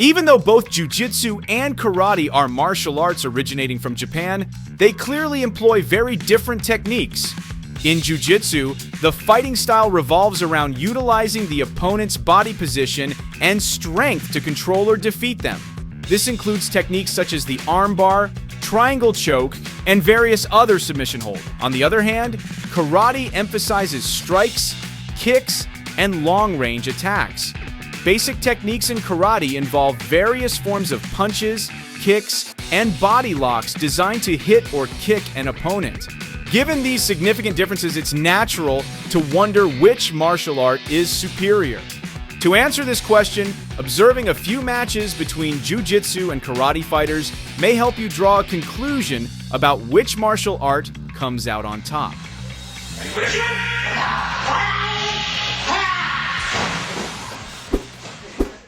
Even though both Jiu-Jitsu and Karate are martial arts originating from Japan, they clearly employ very different techniques. In Jiu-Jitsu, the fighting style revolves around utilizing the opponent's body position and strength to control or defeat them. This includes techniques such as the armbar, triangle choke, and various other submission holds. On the other hand, Karate emphasizes strikes, kicks, and long-range attacks. Basic techniques in Karate involve various forms of punches, kicks, and body locks designed to hit or kick an opponent. Given these significant differences, it's natural to wonder which martial art is superior. To answer this question, observing a few matches between Jiu-Jitsu and Karate fighters may help you draw a conclusion about which martial art comes out on top.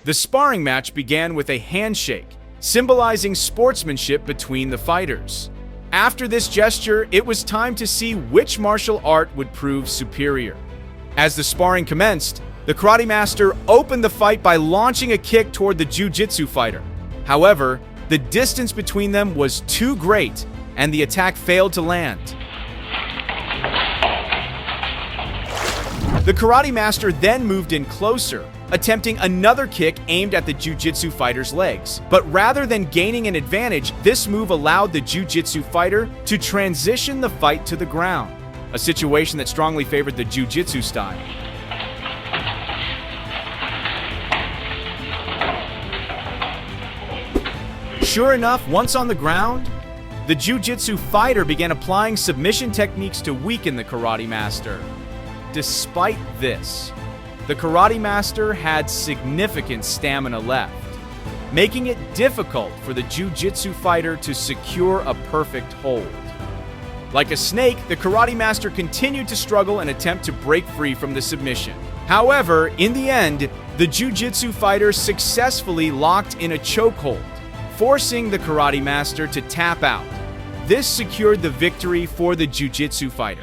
The sparring match began with a handshake, symbolizing sportsmanship between the fighters. After this gesture, it was time to see which martial art would prove superior. As the sparring commenced, the Karate Master opened the fight by launching a kick toward the Jiu-Jitsu fighter. However, the distance between them was too great, and the attack failed to land. The Karate Master then moved in closer, attempting another kick aimed at the Jiu-Jitsu fighter's legs. But rather than gaining an advantage, this move allowed the Jiu-Jitsu fighter to transition the fight to the ground, a situation that strongly favored the Jiu-Jitsu style. Sure enough, once on the ground, the Jiu-Jitsu fighter began applying submission techniques to weaken the Karate Master. Despite this, the Karate Master had significant stamina left, making it difficult for the Jiu-Jitsu fighter to secure a perfect hold. Like a snake, the Karate Master continued to struggle and attempt to break free from the submission. However, in the end, the Jiu-Jitsu fighter successfully locked in a chokehold, forcing the Karate Master to tap out. This secured the victory for the Jiu-Jitsu fighter.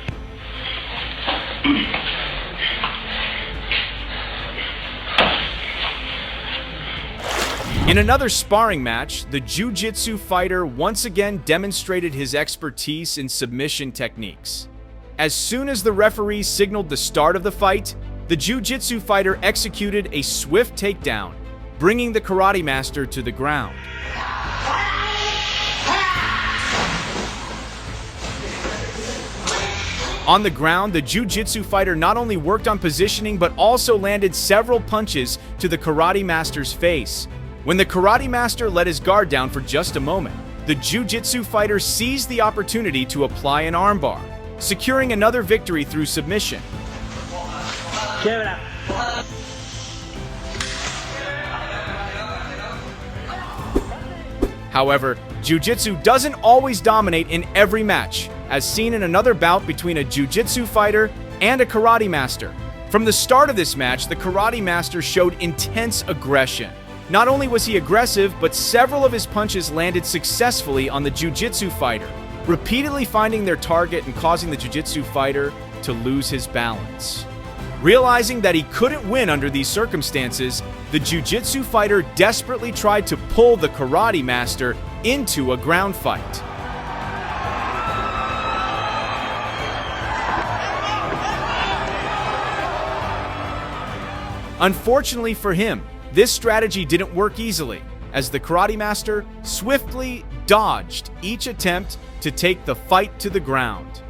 In another sparring match, the Jiu-Jitsu fighter once again demonstrated his expertise in submission techniques. As soon as the referee signaled the start of the fight, the Jiu-Jitsu fighter executed a swift takedown, bringing the Karate Master to the ground. On the ground, the Jiu-Jitsu fighter not only worked on positioning but also landed several punches to the Karate Master's face. When the Karate Master let his guard down for just a moment, the Jiu-Jitsu fighter seized the opportunity to apply an armbar, securing another victory through submission. However, Jiu-Jitsu doesn't always dominate in every match, as seen in another bout between a Jiu-Jitsu fighter and a Karate Master. From the start of this match, the Karate Master showed intense aggression. Not only was he aggressive, but several of his punches landed successfully on the Jiu-Jitsu fighter, repeatedly finding their target and causing the Jiu-Jitsu fighter to lose his balance. Realizing that he couldn't win under these circumstances, the Jiu-Jitsu fighter desperately tried to pull the Karate Master into a ground fight. Unfortunately for him, this strategy didn't work easily, as the Karate Master swiftly dodged each attempt to take the fight to the ground.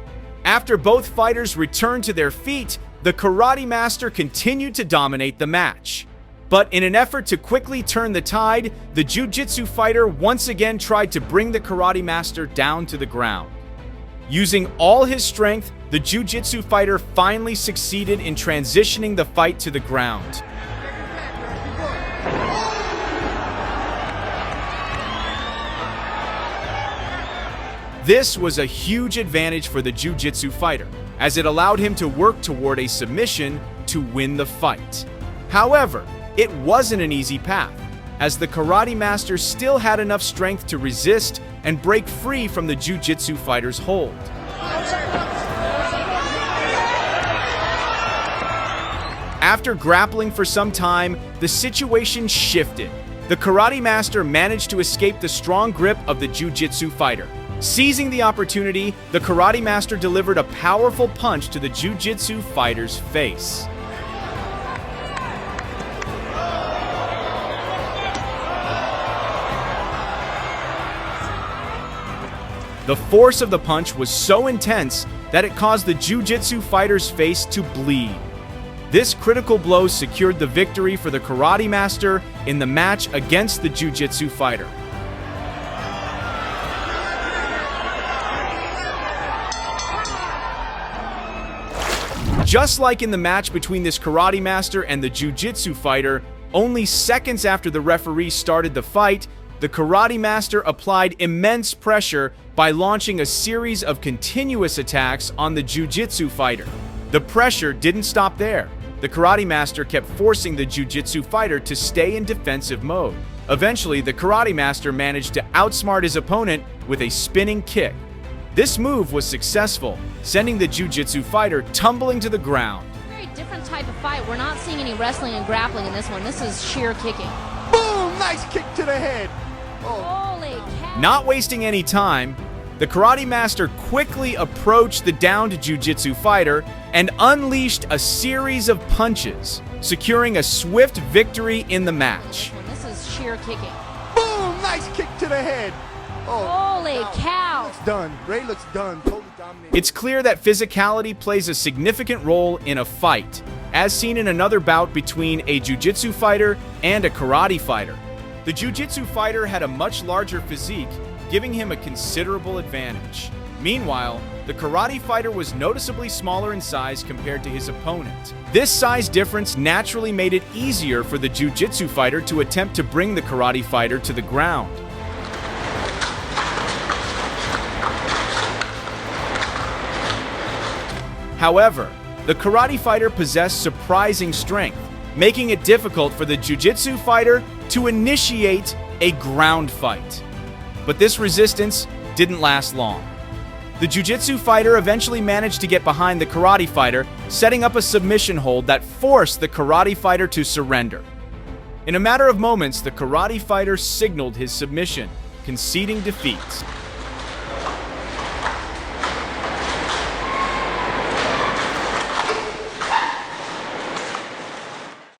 After both fighters returned to their feet, the Karate Master continued to dominate the match. But in an effort to quickly turn the tide, the Jiu-Jitsu fighter once again tried to bring the Karate Master down to the ground. Using all his strength, the Jiu-Jitsu fighter finally succeeded in transitioning the fight to the ground. This was a huge advantage for the Jiu-Jitsu fighter, as it allowed him to work toward a submission to win the fight. However, it wasn't an easy path, as the Karate Master still had enough strength to resist and break free from the Jiu-Jitsu fighter's hold. After grappling for some time, the situation shifted, the karate master managed to escape the strong grip of the Jiu-Jitsu fighter. Seizing the opportunity, the karate master delivered a powerful punch to the Jiu-Jitsu fighter's face. The force of the punch was so intense that it caused the Jiu-Jitsu fighter's face to bleed. This critical blow secured the victory for the karate master in the match against the Jiu-Jitsu fighter. Just like in the match between this karate master and the Jiu-Jitsu fighter, only seconds after the referee started the fight, the karate master applied immense pressure by launching a series of continuous attacks on the Jiu-Jitsu fighter. The pressure didn't stop there. The karate master kept forcing the Jiu-Jitsu fighter to stay in defensive mode. Eventually, the karate master managed to outsmart his opponent with a spinning kick. This move was successful, sending the Jiu-Jitsu fighter tumbling to the ground. Very different type of fight. We're not seeing any wrestling and grappling in this one. This is sheer kicking. Boom! Nice kick to the head. Holy cow. Not wasting any time, the karate master quickly approached the downed Jiu-Jitsu fighter and unleashed a series of punches, securing a swift victory in the match. This is sheer kicking. Boom! Nice kick to the head. Holy cow. Looks done. Ray looks done. Totally dominated. It's clear that physicality plays a significant role in a fight, as seen in another bout between a Jiu-Jitsu fighter and a karate fighter. The Jiu-Jitsu fighter had a much larger physique, giving him a considerable advantage. Meanwhile, the karate fighter was noticeably smaller in size compared to his opponent. This size difference naturally made it easier for the Jiu-Jitsu fighter to attempt to bring the karate fighter to the ground. However, the karate fighter possessed surprising strength, making it difficult for the Jiu-Jitsu fighter to initiate a ground fight. But this resistance didn't last long. The Jiu-Jitsu fighter eventually managed to get behind the karate fighter, setting up a submission hold that forced the karate fighter to surrender. In a matter of moments, the karate fighter signaled his submission, conceding defeat.